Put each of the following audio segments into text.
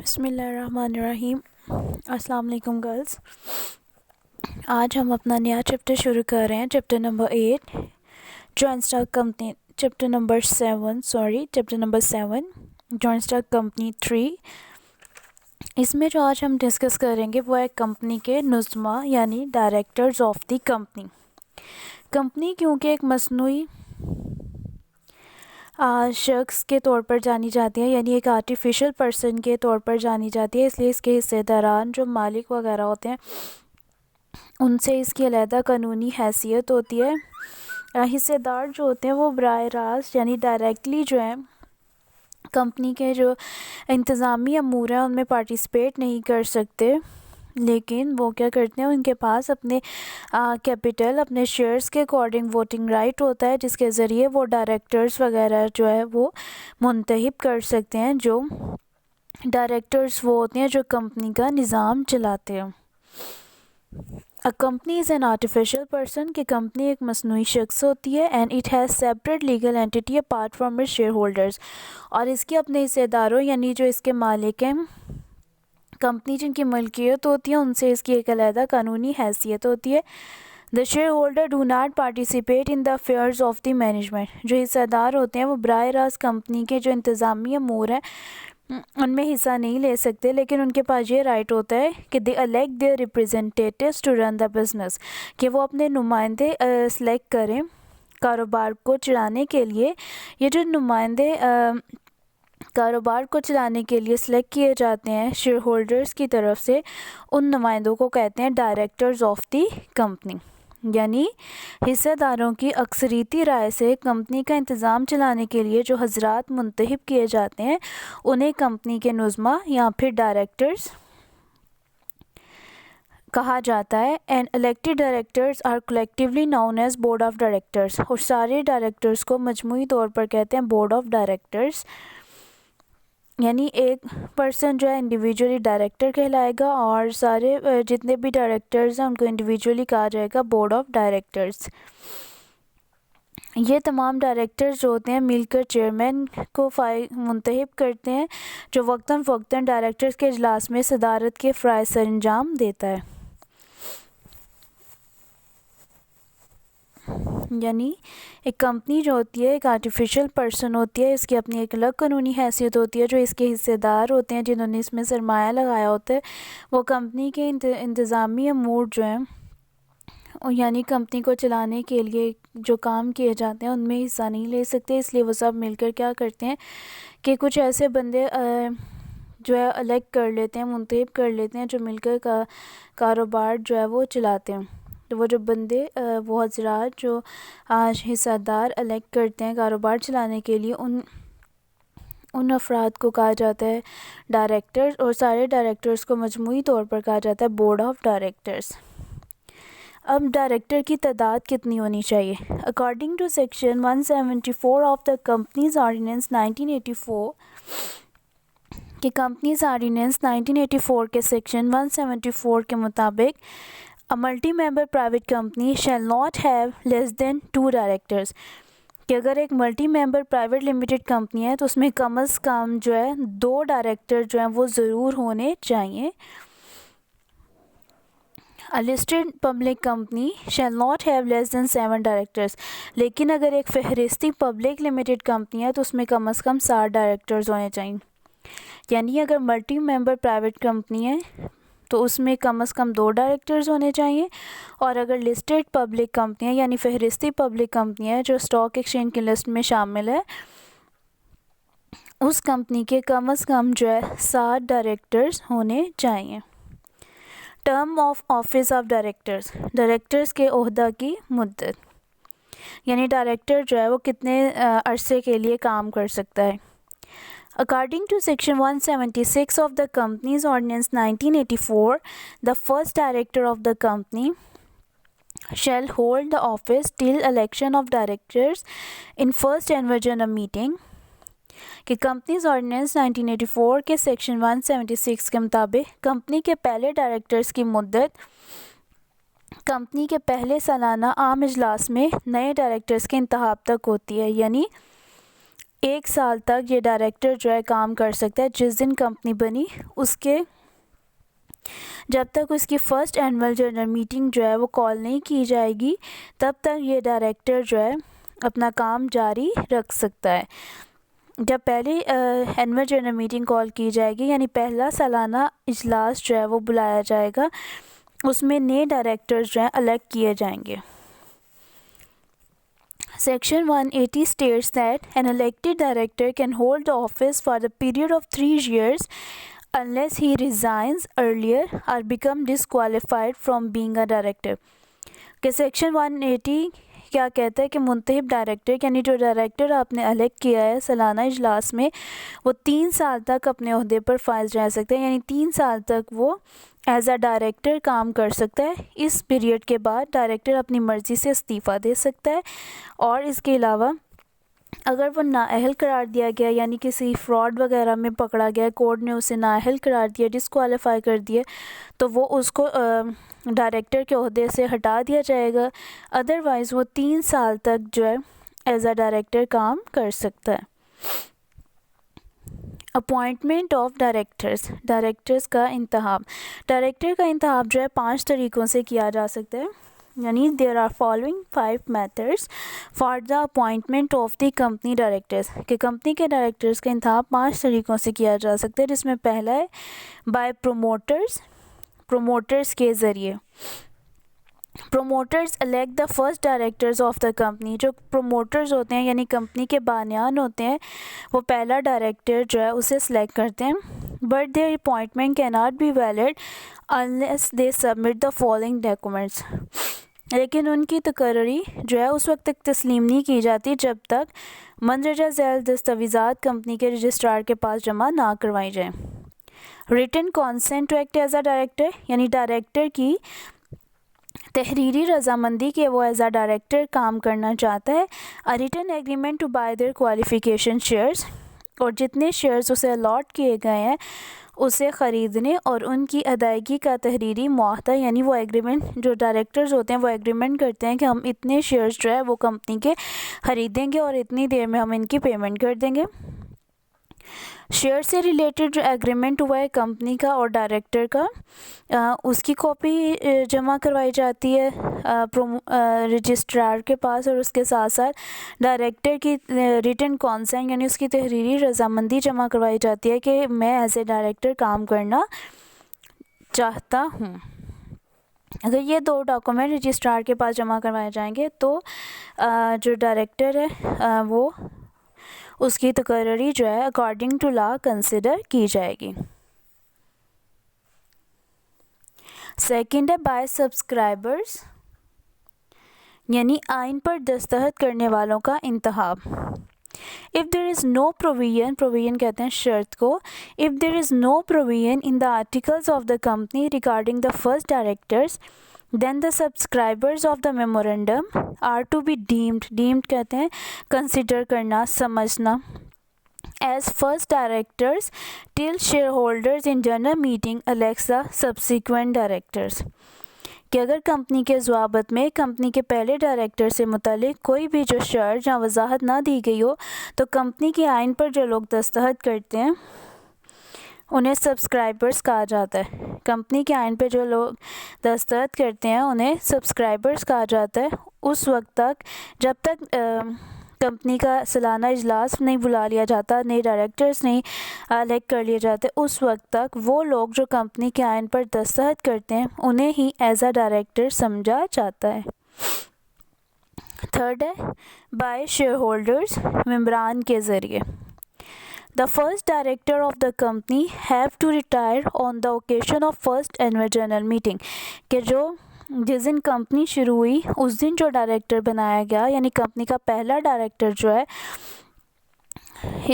بسم اللہ الرحمن الرحیم۔ السلام علیکم گرلز۔ آج ہم اپنا نیا چیپٹر شروع کر رہے ہیں، chapter number 8 joint stock company, chapter number 7 joint stock company 3۔ اس میں جو آج ہم ڈسکس کریں گے وہ ہے کمپنی کے نظمہ یعنی directors of the company. Company کیونکہ ایک مصنوعی شخص کے طور پر جانی جاتی ہے، یعنی ایک آرٹیفیشل پرسن کے طور پر جانی جاتی ہے، اس لیے اس کے حصے داران جو مالک وغیرہ ہوتے ہیں ان سے اس کی علیحدہ قانونی حیثیت ہوتی ہے۔ حصے دار جو ہوتے ہیں وہ براہ راست یعنی ڈائریکٹلی جو ہے کمپنی کے جو انتظامی امور ہیں ان میں پارٹیسپیٹ نہیں کر سکتے، لیکن وہ کیا کرتے ہیں، ان کے پاس اپنے کیپٹل، اپنے شیئرز کے اکارڈنگ ووٹنگ رائٹ ہوتا ہے، جس کے ذریعے وہ ڈائریکٹرز وغیرہ جو ہے وہ منتخب کر سکتے ہیں۔ جو ڈائریکٹرز وہ ہوتے ہیں جو کمپنی کا نظام چلاتے ہیں۔ A company is an artificial person کہ کمپنی ایک مصنوعی شخص ہوتی ہے and it has separate legal entity apart from its shareholders، اور اس کے اپنے حصے داروں یعنی جو اس کے مالک ہیں، کمپنی جن کی ملکیت ہوتی ہے ان سے اس کی ایک علیحدہ قانونی حیثیت ہوتی ہے۔ The shareholder do not participate in the affairs of the management، جو حصہ دار ہوتے ہیں وہ براہ راست کمپنی کے جو انتظامی امور ہیں ان میں حصہ نہیں لے سکتے، لیکن ان کے پاس یہ رائٹ ہوتا ہے کہ they elect their representatives to run the business، کہ وہ اپنے نمائندے سلیکٹ کریں کاروبار کو چلانے کے لیے۔ یہ جو نمائندے کاروبار کو چلانے کے لیے سلیکٹ کیے جاتے ہیں شیئر ہولڈرز کی طرف سے، ان نمائندوں کو کہتے ہیں ڈائریکٹرز آف دی کمپنی، یعنی حصہ داروں کی اکثریتی رائے سے کمپنی کا انتظام چلانے کے لیے جو حضرات منتخب کیے جاتے ہیں انہیں کمپنی کے نظمہ یا پھر ڈائریکٹرز کہا جاتا ہے۔ and elected directors are collectively known as board of directors، اور سارے ڈائریکٹرز کو مجموعی طور پر کہتے ہیں بورڈ آف ڈائریکٹرز، یعنی ایک پرسن جو ہے انڈیویجولی ڈائریکٹر کہلائے گا اور سارے جتنے بھی ڈائریکٹرز ہیں ان کو انڈیویجولی کہا جائے گا بورڈ آف ڈائریکٹرز۔ یہ تمام ڈائریکٹرز جو ہوتے ہیں مل کر چیئرمین کو منتخب کرتے ہیں، جو وقتاً فوقتاً ڈائریکٹرز کے اجلاس میں صدارت کے فرائض سر انجام دیتا ہے۔ یعنی ایک کمپنی جو ہوتی ہے ایک آرٹیفیشل پرسن ہوتی ہے، اس کی اپنی ایک الگ قانونی حیثیت ہوتی ہے، جو اس کے حصے دار ہوتے ہیں جنہوں نے اس میں سرمایہ لگایا ہوتا ہے وہ کمپنی کے انتظامی امور جو ہیں یعنی کمپنی کو چلانے کے لیے جو کام کیے جاتے ہیں ان میں حصہ نہیں لے سکتے، اس لیے وہ سب مل کر کیا کرتے ہیں کہ کچھ ایسے بندے جو ہے الیکٹ کر لیتے ہیں، منتخب کر لیتے ہیں جو مل کر کاروبار جو ہے وہ چلاتے ہیں۔ تو وہ جو بندے وہ حضرات جو حصہ دار الیکٹ کرتے ہیں کاروبار چلانے کے لیے ان افراد کو کہا جاتا ہے ڈائریکٹرز، اور سارے ڈائریکٹرز کو مجموعی طور پر کہا جاتا ہے بورڈ آف ڈائریکٹرز۔ اب ڈائریکٹر کی تعداد کتنی ہونی چاہیے؟ According to section 174 of the companies ordinance 1984 کہ کمپنیز آرڈیننس 1984 کے سیکشن 174 کے مطابق A multi-member private company shall not have less than 2 directors، کہ اگر ایک multi member private limited company ہے تو اس میں کم از کم جو ہے 2 ڈائریکٹر جو ہیں وہ ضرور ہونے چاہیے۔ A listed public company shall not have less than 7 directors، لیکن اگر ایک فہرستی پبلک لمیٹڈ کمپنی ہے تو اس میں کم از کم 60 ڈائریکٹرز ہونے چاہیے۔ یعنی اگر ملٹی ممبر پرائیویٹ کمپنی ہے تو اس میں کم از کم 2 ڈائریکٹرز ہونے چاہیے، اور اگر لسٹڈ پبلک کمپنی ہے یعنی فہرستی پبلک کمپنی ہے جو اسٹاک ایکسچینج کی لسٹ میں شامل ہے اس کمپنی کے کم از کم جو ہے 60 ڈائریکٹرز ہونے چاہیے۔ Term of office of directors, directors کے عہدہ کی مدت، یعنی ڈائریکٹر جو ہے وہ کتنے عرصے کے لیے کام کر سکتا ہے۔ According to section 176 of the Companies Ordinance 1984, the first director of the company shall hold the office till election of directors in first annual general meeting، کہ کمپنیز آرڈیننس 1984 کے سیکشن 176 کے مطابق کمپنی کے پہلے ڈائریکٹرز کی مدت company کے پہلے سالانہ عام اجلاس میں نئے ڈائریکٹرز کے انتخاب تک ہوتی ہے، یعنی 1 سال تک یہ ڈائریکٹر جو ہے کام کر سکتا ہے. جس دن کمپنی بنی اس کے جب تک اس کی فرسٹ اینول جنرل میٹنگ جو ہے وہ کال نہیں کی جائے گی تب تک یہ ڈائریکٹر جو ہے اپنا کام جاری رکھ سکتا ہے. جب پہلی اینول جنرل میٹنگ کال کی جائے گی یعنی پہلا سالانہ اجلاس جو ہے وہ بلایا جائے گا, اس میں نئے ڈائریکٹرز جو ہیں الیکٹ کیے جائیں گے. Section 180 states that an elected director can hold the office for the period of 3 years unless he resigns earlier or become disqualified from being a director. کہ سیکشن 180 کیا کہتا ہے کہ منتخب ڈائریکٹر یعنی جو ڈائریکٹر آپ نے الیکٹ کیا ہے سالانہ اجلاس میں, وہ 3 سال تک اپنے عہدے پر فائز رہ سکتے ہیں, یعنی 3 سال تک وہ ایز اے ڈائریکٹر کام کر سکتا ہے. اس پیریڈ کے بعد ڈائریکٹر اپنی مرضی سے استعفیٰ دے سکتا ہے, اور اس کے علاوہ اگر وہ نااہل قرار دیا گیا یعنی کسی فراڈ وغیرہ میں پکڑا گیا, کورٹ نے اسے نااہل قرار دیا, ڈسکوالیفائی کر دیا, تو وہ اس کو ڈائریکٹر کے عہدے سے ہٹا دیا جائے گا. ادروائز وہ 3 سال تک جو ہے ایز اے ڈائریکٹر کام کر سکتا ہے. اپوائنٹمنٹ آف ڈائریکٹرز, ڈائریکٹرز کا انتخاب. ڈائریکٹر کا انتخاب جو ہے 5 طریقوں سے کیا جا سکتا ہے, یعنی there are following 5 methods for the appointment of the company directors, کہ کمپنی کے ڈائریکٹرز کا انتخاب 5 طریقوں سے کیا جا سکتا ہے, جس میں پہلا ہے بائی پروموٹرز, پروموٹرز کے ذریعے. Promoters elect the first directors of the company, جو پروموٹرز ہوتے ہیں یعنی کمپنی کے بانیان ہوتے ہیں, وہ پہلا ڈائریکٹر جو ہے اسے سلیکٹ کرتے ہیں. بٹ دیئر اپوائنٹمنٹ کی not be valid unless they submit the following documents, لیکن ان کی تقرری جو ہے اس وقت تک تسلیم نہیں کی جاتی جب تک مندرجہ ذیل دستاویزات کمپنی کے رجسٹرار کے پاس جمع نہ کروائی جائیں. Written consent to act as a director, یعنی ڈائریکٹر کی تحریری رضامندی کہ وہ ایز اے ڈائریکٹر کام کرنا چاہتا ہے. Written agreement to buy their qualification shares, اور جتنے شیئرز اسے الاٹ کیے گئے ہیں اسے خریدنے اور ان کی ادائیگی کا تحریری معاہدہ, یعنی وہ ایگریمنٹ جو ڈائریکٹرز ہوتے ہیں وہ ایگریمنٹ کرتے ہیں کہ ہم اتنے شیئرز جو ہے وہ کمپنی کے خریدیں گے اور اتنی دیر میں ہم ان کی پیمنٹ کر دیں گے. شیئر سے ریلیٹڈ جو ایگریمنٹ ہوا ہے کمپنی کا اور ڈائریکٹر کا, اس کی کاپی جمع کروائی جاتی ہے رجسٹرار کے پاس, اور اس کے ساتھ ساتھ ڈائریکٹر کی ریٹن کانسینٹ یعنی اس کی تحریری رضامندی جمع کروائی جاتی ہے کہ میں ایز اے ڈائریکٹر کام کرنا چاہتا ہوں. اگر یہ 2 ڈاکومنٹ رجسٹرار کے پاس جمع کروائے جائیں گے تو جو ڈائریکٹر ہے وہ اس کی تقرری جو ہے اکارڈنگ ٹو لا کنسیڈر کی جائے گی. سیکنڈ ہے بائی سبسکرائبرز, یعنی آئین پر دستخط کرنے والوں کا انتخاب. If there is no provision, provision کہتے ہیں شرط کو, if there is no provision in the articles of the company regarding the first directors, then the subscribers of the memorandum are to be deemed کہتے ہیں consider کرنا, سمجھنا, as first directors till shareholders in general meeting elects the subsequent directors. کہ اگر company کے ضوابط میں company کے پہلے ڈائریکٹر سے متعلق کوئی بھی جو شرط یا وضاحت نہ دی گئی ہو تو کمپنی کے آئین پر جو لوگ دستخط کرتے ہیں انہیں سبسکرائبرز کہا جاتا ہے. کمپنی کے آئین پہ جو لوگ دستخط کرتے ہیں انہیں سبسکرائبرز کہا جاتا ہے اس وقت تک جب تک کمپنی کا سالانہ اجلاس نہیں بلا لیا جاتا, نئے ڈائریکٹرز نہیں الیکٹ کر لیے جاتے, اس وقت تک وہ لوگ جو کمپنی کے آئین پر دستخط کرتے ہیں انہیں ہی ایز اے ڈائریکٹر سمجھا جاتا ہے. تھرڈ ہے بائی شیئر ہولڈرز, ممبران کے ذریعے. The first director of the company have to retire on the occasion of first annual general meeting. کہ جس دن کمپنی شروع ہوئی اس دن جو ڈائریکٹر بنایا گیا یعنی کمپنی کا پہلا ڈائریکٹر جو ہے,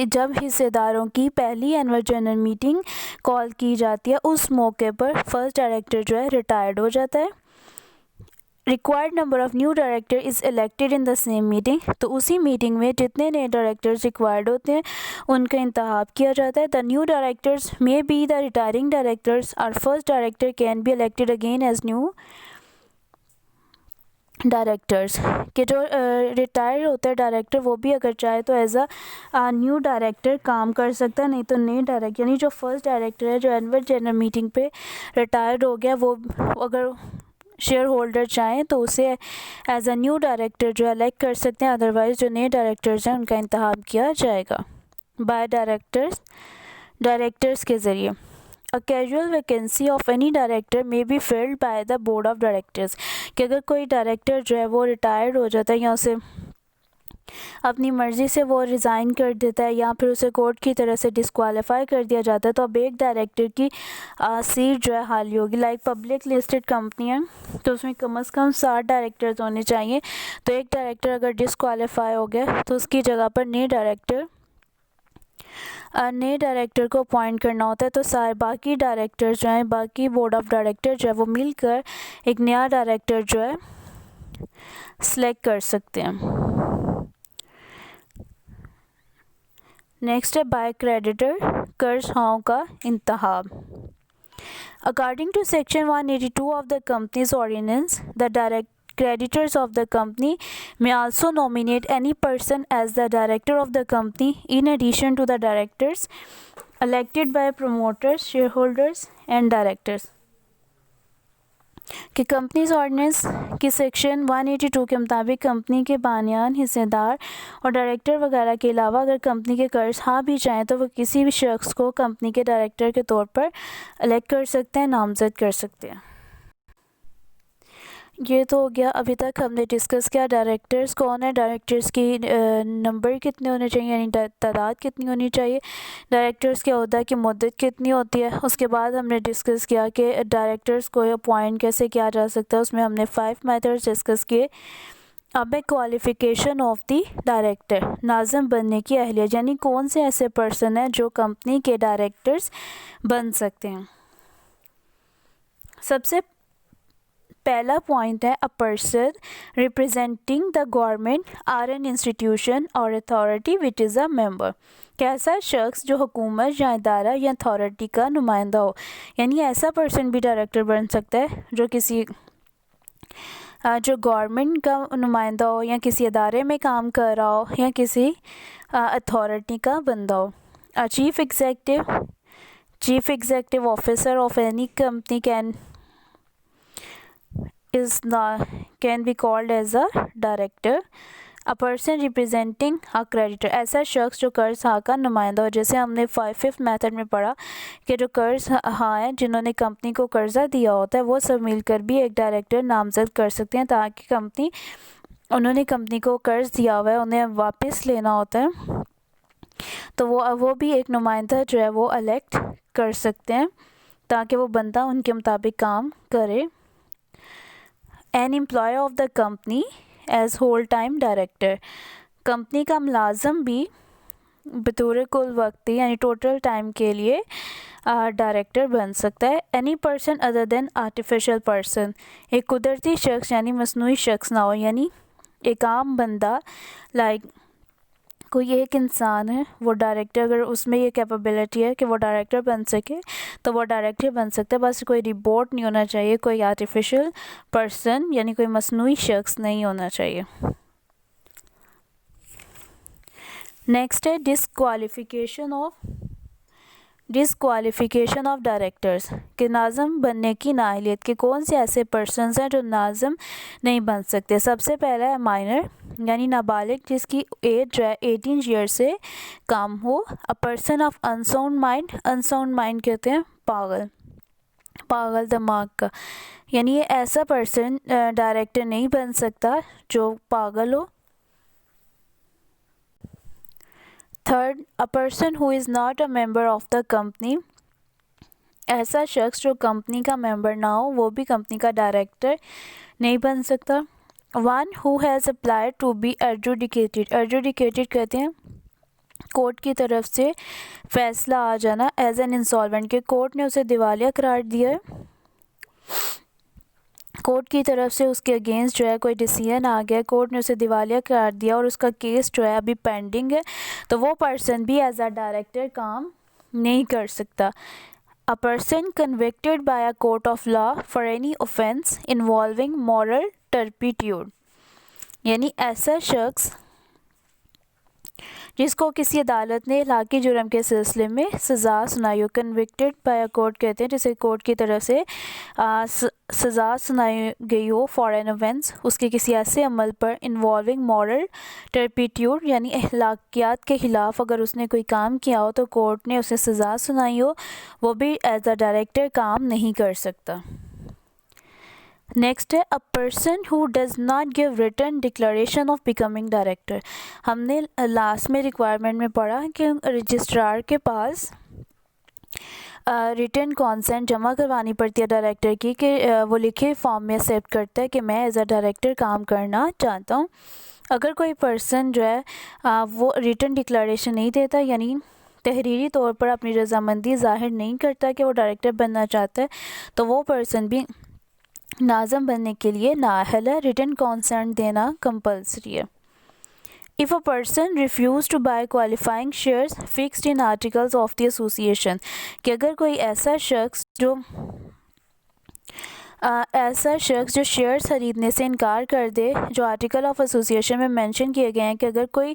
جب حصے داروں کی پہلی اینول جنرل میٹنگ کال کی جاتی ہے اس موقع پر فرسٹ ڈائریکٹر جو ہے ریٹائرڈ ہو جاتا ہے. Required number of new director is elected in the same meeting, تو اسی میٹنگ میں جتنے نئے ڈائریکٹرز ریکوائرڈ ہوتے ہیں ان کا انتخاب کیا جاتا ہے. The new directors may be the retiring directors or first director can be elected again as new directors کہ جو ریٹائر ہوتا ہے ڈائریکٹر، وہ بھی اگر چاہے تو ایز اے نیو ڈائریکٹر کام کر سکتا ہے، نہیں تو نئے ڈائریکٹر یعنی جو فرسٹ ڈائریکٹر ہے جو اینول جنرل میٹنگ پہ ریٹائرڈ ہو گیا، وہ اگر شیئر ہولڈر چاہیں تو اسے ایز اے نیو ڈائریکٹر جو الیکٹ کر سکتے ہیں، ادروائز جو نئے ڈائریکٹرز ہیں ان کا انتخاب کیا جائے گا بائی ڈائریکٹرز کے ذریعے۔ A casual vacancy of any director may be filled by the board of directors کہ اگر کوئی ڈائریکٹر جو ہے وہ ریٹائرڈ ہو جاتا ہے یا اسے اپنی مرضی سے وہ ریزائن کر دیتا ہے یا پھر اسے کورٹ کی طرف سے ڈسکوالیفائی کر دیا جاتا ہے، تو اب ایک ڈائریکٹر کی سیٹ جو ہے خالی ہوگی۔ لائک پبلک لسٹڈ کمپنی ہے تو اس میں کم از کم 60 ڈائریکٹرز ہونے چاہیے، تو ایک ڈائریکٹر اگر ڈسکوالیفائی ہو گیا تو اس کی جگہ پر نئے ڈائریکٹر کو اپوائنٹ کرنا ہوتا ہے، تو سارے باقی ڈائریکٹر جو ہیں، باقی بورڈ آف ڈائریکٹر جو ہے وہ مل کر ایک نیا ڈائریکٹر جو ہے سلیکٹ کر سکتے ہیں۔ نیکسٹ ہے بائی کریڈیٹر قرض خواہوں کا انتخاب۔ According to Section 182 of the Companies Ordinance, the creditors of the company may also nominate any person as the director of the company in addition to the directors elected by promoters, shareholders and directors۔ کہ companies ordinance کی section 182 کے مطابق company کے بانیان، حصص دار اور director وغیرہ کے علاوہ اگر کمپنی کے قرض خواہ بھی چاہیں تو وہ کسی بھی شخص کو کمپنی کے ڈائریکٹر کے طور پر الیکٹ کر سکتے ہیں، نامزد کر سکتے ہیں۔ یہ تو ہو گیا ابھی تک ہم نے ڈسکس کیا ڈائریکٹرز کون ہے، ڈائریکٹرز کی نمبر کتنے ہونے چاہیے یعنی تعداد کتنی ہونی چاہیے، ڈائریکٹرز کے عہدہ کی مدت کتنی ہوتی ہے۔ اس کے بعد ہم نے ڈسکس کیا کہ ڈائریکٹرز کو اپوائنٹ کیسے کیا جا سکتا ہے، اس میں ہم نے 5 میتھڈز ڈسکس کیے۔ اب ہے کوالیفیکیشن آف دی ڈائریکٹر، ناظم بننے کی اہلیت، یعنی کون سے ایسے پرسن ہیں جو کمپنی کے ڈائریکٹرز بن سکتے ہیں۔ سب سے پہلا پوائنٹ ہے a person representing the government or an institution or authority which is a member، کہ ایسا شخص جو حکومت یا ادارہ یا اتھارٹی کا نمائندہ ہو، یعنی ایسا پرسن بھی ڈائریکٹر بن سکتا ہے جو جو گورنمنٹ کا نمائندہ ہو یا کسی ادارے میں کام کر رہا ہو یا کسی اتھارٹی کا بندہ ہو۔ Chief executive officer of any company can be called as a director۔ A person representing a creditor، ایسا شخص جو قرض خواہ کا نمائندہ ہو، جیسے ہم نے 5th میتھڈ میں پڑھا کہ جو قرض خواہ ہیں جنہوں نے کمپنی کو قرضہ دیا ہوتا ہے وہ سب مل کر بھی ایک ڈائریکٹر نامزد کر سکتے ہیں، تاکہ انہوں نے کمپنی کو قرض دیا ہوا ہے انہیں واپس لینا ہوتا ہے، تو وہ بھی ایک نمائندہ جو ہے وہ الیکٹ کر سکتے ہیں تاکہ وہ بندہ ان کے مطابق کام کرے۔ An employee of the company as whole time director، company کا ملازم بھی بطور کل وقتی یعنی ٹوٹل ٹائم کے لیے ڈائریکٹر بن سکتا ہے۔ Any person other than artificial person، ایک قدرتی شخص یعنی مصنوعی شخص نہ ہو، یعنی ایک عام بندہ لائک کوئی ایک انسان ہے وہ ڈائریکٹر، اگر اس میں یہ کیپیبلٹی ہے کہ وہ ڈائریکٹر بن سکے تو وہ ڈائریکٹر بن سکتا ہے، بس کوئی رپورٹ نہیں ہونا چاہیے، کوئی آرٹیفیشل پرسن یعنی کوئی مصنوعی شخص نہیں ہونا چاہیے۔ نیکسٹ ہے ڈسکوالیفیکیشن آف ڈائریکٹرز، کہ ناظم بننے کی نااہلیت، کہ کون سے ایسے پرسنز ہیں جو ناظم نہیں بن سکتے۔ سب سے پہلا ہے مائنر یعنی نابالغ جس کی ایج جو ہے 18 ایئر سے کم ہو۔ A person of unsound mind کہتے ہیں پاگل دماغ کا، یعنی یہ ایسا پرسن ڈائریکٹر نہیں بن سکتا جو پاگل ہو۔ Third, a person who is not a member of the company، ایسا شخص جو کمپنی کا ممبر نہ ہو وہ بھی کمپنی کا ڈائریکٹر نہیں بن سکتا۔ One who has applied to be adjudicated کہتے ہیں کورٹ کی طرف سے فیصلہ آ جانا ایز این انسالوینٹ، کہ کورٹ نے اسے دیوالیہ قرار دیا ہے، کورٹ کی طرف سے اس کے اگینسٹ جو ہے کوئی ڈیسیژن آ گیا، کورٹ نے اسے دیوالیہ قرار دیا اور اس کا کیس جو ہے ابھی پینڈنگ ہے، تو وہ پرسن بھی ایز اے ڈائریکٹر کام نہیں کر سکتا۔ A person convicted by a court of law for any offense involving moral ٹرپیٹیوڈ یعنی ایسا شخص جس کو کسی عدالت نے ہلاکی جرم کے سلسلے میں سزا سنائی ہو. کنوکٹڈ بائی اے کورٹ کہتے ہیں جسے کورٹ کی طرف سے سزا سنائی گئی ہو فار این اوفینس اس کے کسی ایسے عمل پر انوالونگ مورل ٹرپیٹیوڈ یعنی اخلاقیات کے خلاف اگر اس نے کوئی کام کیا ہو تو کورٹ نے اسے سزا سنائی ہو وہ بھی ایز اے ڈائریکٹر کام نہیں کر سکتا. نیکسٹ ہے a person who does not give return declaration of becoming director. ہم نے لاسٹ میں ریکوائرمنٹ میں پڑھا کہ رجسٹرار کے پاس ریٹن کانسنٹ جمع کروانی پڑتی ہے ڈائریکٹر کی کہ وہ لکھے فارم میں ایکسیپٹ کرتا ہے کہ میں ایز اے ڈائریکٹر کام کرنا چاہتا ہوں. اگر کوئی پرسن جو ہے وہ ریٹن ڈکلیریشن نہیں دیتا یعنی تحریری طور پر اپنی رضامندی ظاہر نہیں کرتا کہ وہ ڈائریکٹر بننا چاہتا ہے تو وہ پرسن بھی ناظم بننے کے لیے نااہل ہے. ریٹن کانسنٹ دینا کمپلسری ہے. If a person refuse to buy qualifying shares fixed in articles of the association کہ اگر کوئی ایسا شخص جو شیئرز خریدنے سے انکار کر دے جو آرٹیکل آف ایسوسیشن میں مینشن کیے گئے ہیں کہ اگر کوئی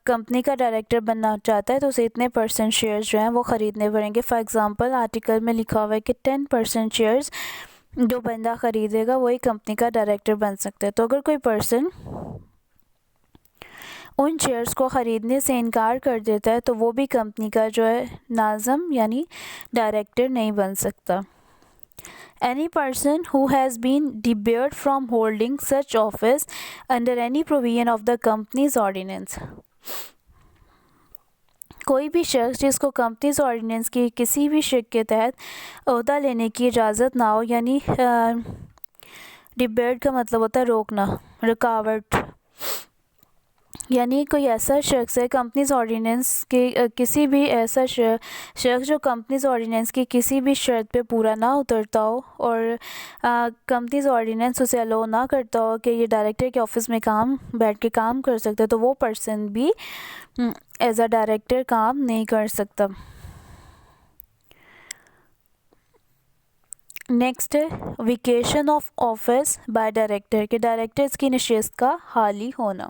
کمپنی کا ڈائریکٹر بننا چاہتا ہے تو اسے اتنے % شیئرز جو ہیں وہ خریدنے پڑیں گے. فار ایگزامپل آرٹیکل میں لکھا ہوا ہے کہ 10% شیئرز جو بندہ خریدے گا وہی کمپنی کا ڈائریکٹر بن سکتا ہے. تو اگر کوئی پرسن ان شیئرز کو خریدنے سے انکار کر دیتا ہے تو وہ بھی کمپنی کا جو ہے ناظم یعنی ڈائریکٹر نہیں بن سکتا. Any person who has been debarred from holding such office under any provision of the company's ordinance کوئی بھی شخص جس کو کمپنیز آرڈیننس کی کسی بھی شق کے تحت عہدہ لینے کی اجازت نہ ہو یعنی ڈیبیرڈ کا مطلب ہوتا ہے روکنا رکاوٹ یعنی کوئی ایسا شخص ہے کمپنیز آرڈیننس کے کسی بھی ایسا شخص جو کمپنیز آرڈیننس کی کسی بھی شرط پہ پورا نہ اترتا ہو اور کمپنیز آرڈیننس اسے الاؤ نہ کرتا ہو کہ یہ ڈائریکٹر کے آفس میں بیٹھ کے کام کر سکتا ہے تو وہ پرسن بھی ایز اے ڈائریکٹر کام نہیں کر سکتا. نیکسٹ ہے vacation of office by director کہ ڈائریکٹرز کی نشست کا حالی ہونا.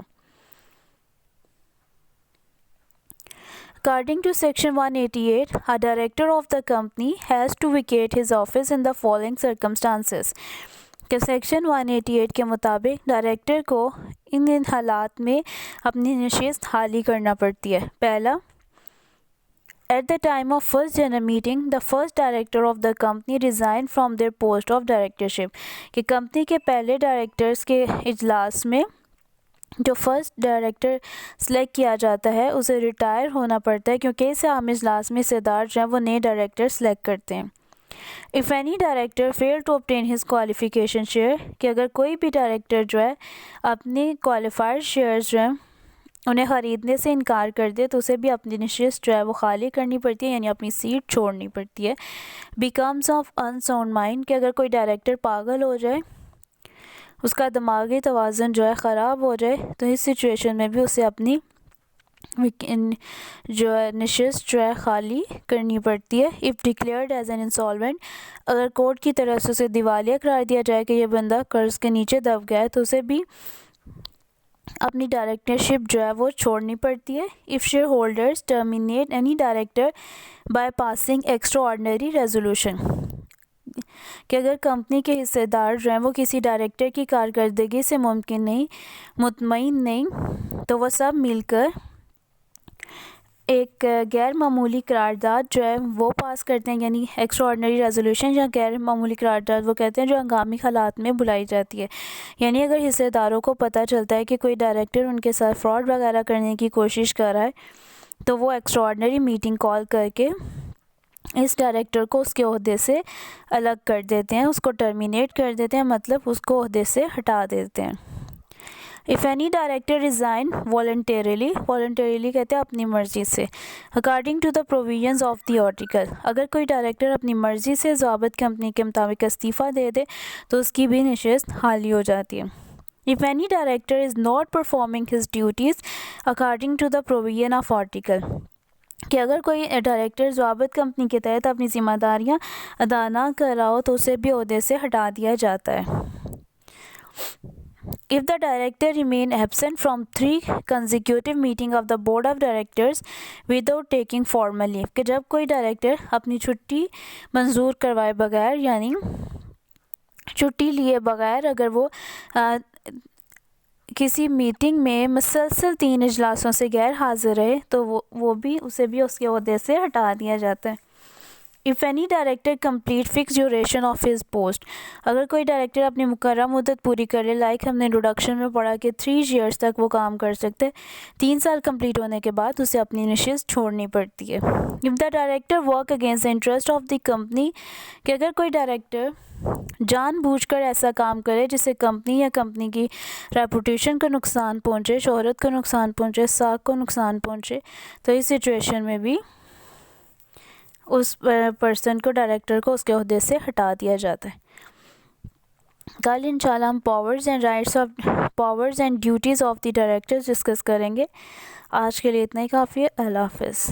According to Section 188, a director of the company has to vacate his office in the following circumstances. کہ سیکشن 188 کے مطابق ڈائریکٹر کو ان حالات میں اپنی نشست حالی کرنا پڑتی ہے. پہلا At the time of first general meeting, the first director of the company resigned from their post of directorship. کہ کمپنی کے پہلے ڈائریکٹرز کے اجلاس میں جو فرسٹ ڈائریکٹر سلیکٹ کیا جاتا ہے اسے ریٹائر ہونا پڑتا ہے کیونکہ اس عام اجلاس میں صدار جو ہیں وہ نئے ڈائریکٹر سلیکٹ کرتے ہیں. If any director fail to obtain his qualification share کہ اگر کوئی بھی ڈائریکٹر جو ہے اپنے qualified shares جو ہیں انہیں خریدنے سے انکار کر دے تو اسے بھی اپنی نشست جو ہے وہ خالی کرنی پڑتی ہے یعنی اپنی سیٹ چھوڑنی پڑتی ہے. Becomes of unsound mind کہ اگر کوئی ڈائریکٹر پاگل ہو جائے اس کا دماغی توازن جو ہے خراب ہو جائے تو اس سچویشن میں بھی اسے اپنی جو ہے نشست جو ہے خالی کرنی پڑتی ہے. If declared as an insolvent اگر کورٹ کی طرف سے اسے دیوالیہ قرار دیا جائے کہ یہ بندہ قرض کے نیچے دب گیا ہے تو اسے بھی اپنی ڈائریکٹرشپ جو ہے وہ چھوڑنی پڑتی ہے. If shareholders terminate any director by passing extraordinary resolution کہ اگر کمپنی کے حصے دار جو ہیں وہ کسی ڈائریکٹر کی کارکردگی سے مطمئن نہیں تو وہ سب مل کر ایک غیر معمولی قرارداد جو ہے وہ پاس کرتے ہیں یعنی ایکسٹرا آرڈنری ریزولوشن یا غیر معمولی قرارداد وہ کہتے ہیں جو ہنگامی حالات میں بلائی جاتی ہے. یعنی اگر حصے داروں کو پتہ چلتا ہے کہ کوئی ڈائریکٹر ان کے ساتھ فراڈ وغیرہ کرنے کی کوشش کر رہا ہے تو وہ ایکسٹرا آرڈنری میٹنگ کال کر کے اس ڈائریکٹر کو اس کے عہدے سے الگ کر دیتے ہیں اس کو ٹرمینیٹ کر دیتے ہیں مطلب اس کو عہدے سے ہٹا دیتے ہیں. If any director resign voluntarily کہتے ہیں اپنی مرضی سے according to the provisions of the article اگر کوئی ڈائریکٹر اپنی مرضی سے ضابط کمپنی کے مطابق استعفیٰ دے دے تو اس کی بھی نشست حالی ہو جاتی ہے. If any director is not performing his duties according to the provision of article کہ اگر کوئی ڈائریکٹر ضابط کمپنی کے تحت اپنی ذمہ داریاں ادا نہ کر رہا ہو تو اسے بھی عہدے سے ہٹا دیا جاتا ہے. If the director remain absent from 3 consecutive meeting of the board of directors without taking formal leave, کہ جب کوئی ڈائریکٹر اپنی چھٹی منظور کروائے بغیر یعنی چھٹی لیے بغیر اگر وہ کسی میٹنگ میں مسلسل 3 اجلاسوں سے غیر حاضر رہے تو وہ بھی اسے بھی اس کے عہدے سے ہٹا دیا جاتا ہے. If any director complete fixed duration of his post, اگر کوئی ڈائریکٹر اپنی مقررہ مدت پوری کر لے، لائک ہم نے انٹروڈکشن میں پڑھا کہ 3 years تک وہ کام کر سکتے، 3 سال کمپلیٹ ہونے کے بعد اسے اپنی نشست چھوڑنی پڑتی ہے. If the director work against the interest of the company, کہ اگر کوئی ڈائریکٹر جان بوجھ کر ایسا کام کرے جس سے کمپنی یا کمپنی کی ریپوٹیشن کو نقصان پہنچے، شہرت کو نقصان پہنچے، ساکھ کو نقصان پہنچے، تو اس سچویشن میں بھی اس پرسن کو ڈائریکٹر کو اس کے عہدے سے ہٹا دیا جاتا ہے. کل انشاءاللہ ہم powers and duties of the director discuss کریں گے. آج کے لیے اتنا ہی کافی ہے. اللہ حافظ.